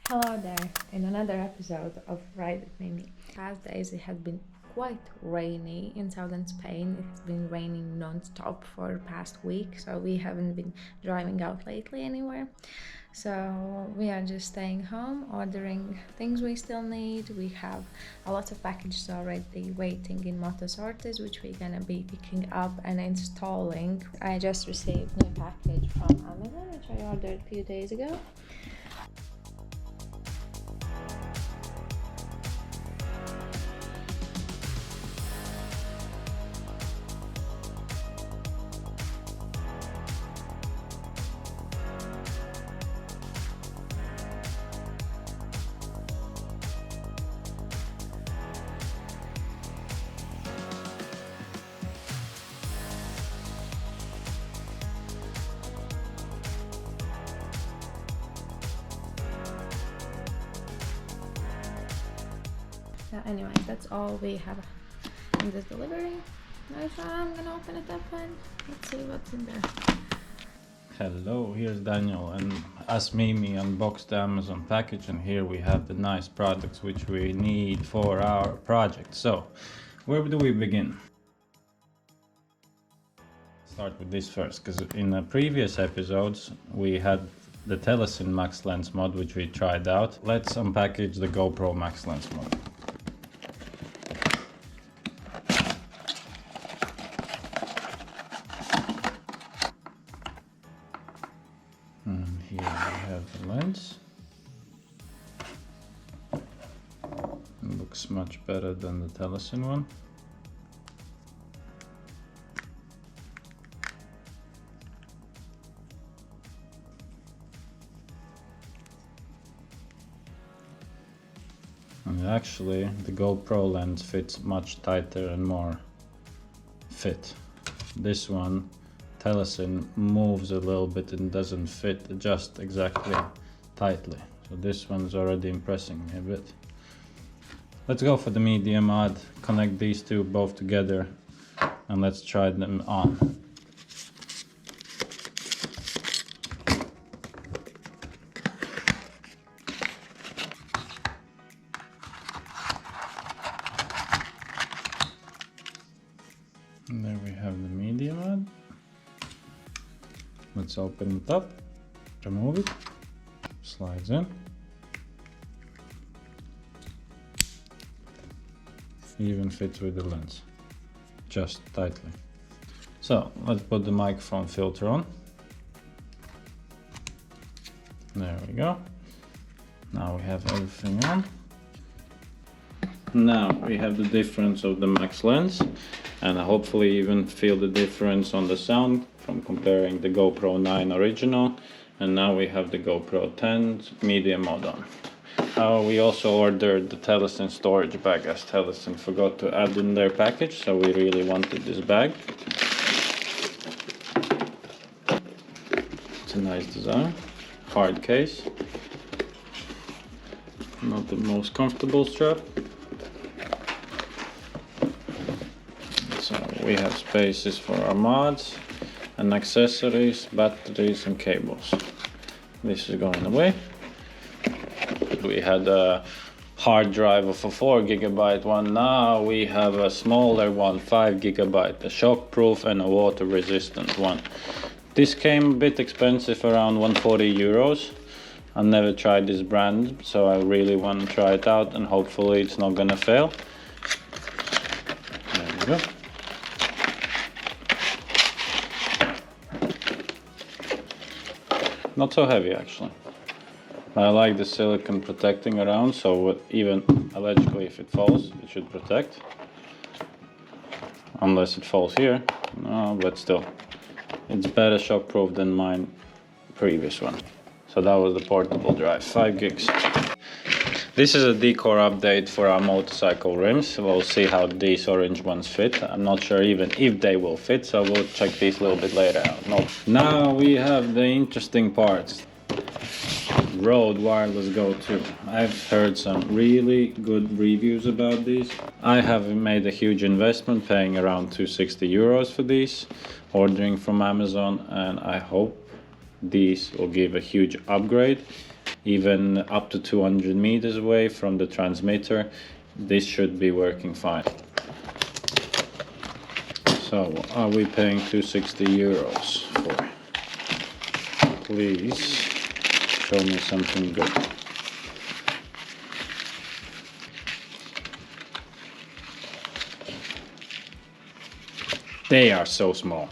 Hello there, in another episode of Ride with Mimi. Past days it had been quite rainy in southern Spain. It's been raining non-stop for the past week, so we haven't been driving out lately anywhere. So we are just staying home, ordering things we still need. We have a lot of packages already waiting in Motosortes, which we're gonna be picking up and installing. I just received a new package from Amazon, which I ordered a few days ago. Anyway, that's all we have in this delivery. Now I'm gonna open it up and let's see what's in there. Hello, here's Daniel, and as Mimi unboxed the Amazon package, and here we have the nice products which we need for our project. So, where do we begin? Start with this first, because in the previous episodes we had the Telesin Max Lens mod which we tried out. Let's unpackage the GoPro Max Lens mod. And here we have the lens. It looks much better than the Telesin one. And actually the GoPro lens fits much tighter and more fit. This one, Telesin, moves a little bit and doesn't fit just exactly tightly. So this one's already impressing me a bit. Let's go for the medium mod, connect these two both together and let's try them on. And there we have the medium mod. Let's open it up, remove it, slides in. Even fits with the lens, just tightly. So let's put the microphone filter on. There we go. Now we have everything on. Now we have the difference of the Max Lens, and hopefully even feel the difference on the sound from comparing the GoPro 9 original, and now we have the GoPro 10 medium mod on. We also ordered the Telesin storage bag, as Telesin forgot to add in their package, so we really wanted this bag. It's a nice design, hard case, not the most comfortable strap. So we have spaces for our mods and accessories, batteries and cables. This is going away. We had a hard drive of a 4 GB one, now we have a smaller one, 5 GB, a shockproof and a water resistant one. This came a bit expensive, around 140 euros. I never tried this brand, so I really want to try it out and hopefully it's not gonna fail. There we go. Not so heavy actually. I like the silicone protecting around, so even allegedly if it falls, it should protect. Unless it falls here, no, but still. It's better shockproof than mine previous one. So that was the portable drive, 5 gigs. This is a decor update for our motorcycle rims. We'll see how these orange ones fit. I'm not sure even if they will fit, so we'll check these a little bit later out. No. Now we have the interesting parts. Rode Wireless Go 2. I've heard some really good reviews about these. I have made a huge investment, paying around 260 euros for these, ordering from Amazon, and I hope these will give a huge upgrade. Even up to 200 meters away from the transmitter, this should be working fine. So, are we paying 260 euros for? Please show me something good. They are so small.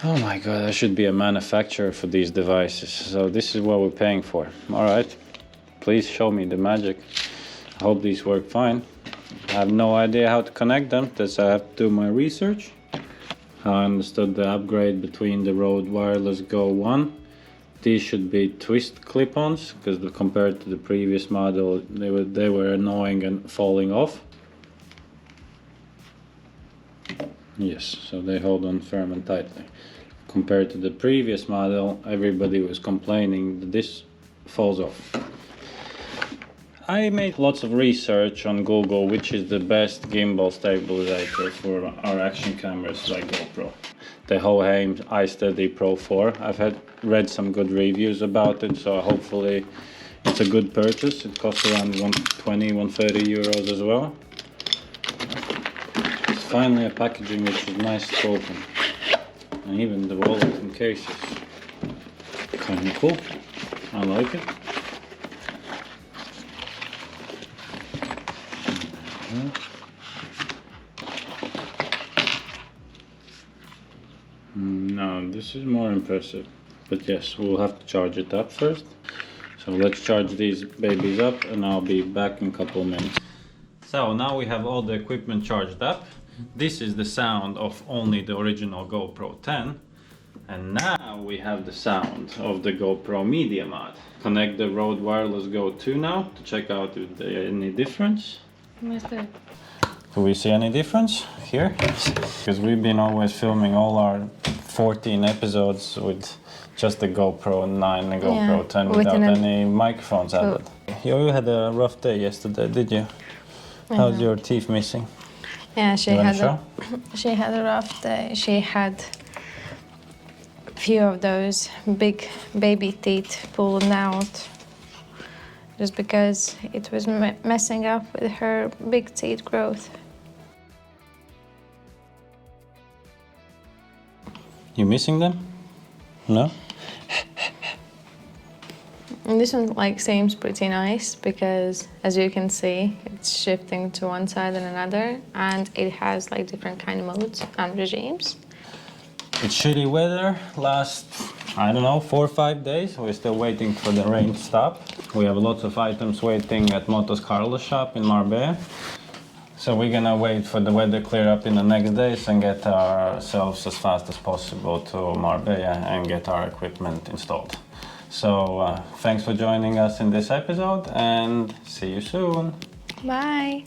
Oh my god, I should be a manufacturer for these devices. So this is what we're paying for. Alright, please show me the magic. I hope these work fine. I have no idea how to connect them, because I have to do my research. I understood the upgrade between the Rode Wireless Go 1. These should be twist clip-ons, because compared to the previous model, they were annoying and falling off. Yes, so they hold on firm and tightly. Compared to the previous model, everybody was complaining that this falls off. I made lots of research on Google which is the best gimbal stabilizer for our action cameras like GoPro. The Hoheim iSteady Pro 4. I've read some good reviews about it, so hopefully it's a good purchase. It costs around 120-130 euros as well. It's finally a packaging which is nice to open. And even the wallet and cases. Kinda cool. I like it. Now this is more impressive. But yes, we'll have to charge it up first. So let's charge these babies up and I'll be back in a couple of minutes. So now we have all the equipment charged up. This is the sound of only the original GoPro 10. And now we have the sound of the GoPro Media Mod. Connect the Rode Wireless Go 2 now to check out if there's any difference. Do we see any difference here? Because we've been always filming all our 14 episodes with just the GoPro 9 and GoPro 10 without any microphones added. You had a rough day yesterday, did you? How's your teeth missing? Yeah, she had a rough day. She had a few of those big baby teeth pulled out just because it was messing up with her big teeth growth. You missing them? No? And this one seems pretty nice because, as you can see, it's shifting to one side and another, and it has different kind of modes and regimes. It's shitty weather. Last, I don't know, 4 or 5 days. We're still waiting for the rain to stop. We have lots of items waiting at Motos Carlos shop in Marbella. So we're gonna wait for the weather clear up in the next days and get ourselves as fast as possible to Marbella and get our equipment installed. So thanks for joining us in this episode and see you soon. Bye.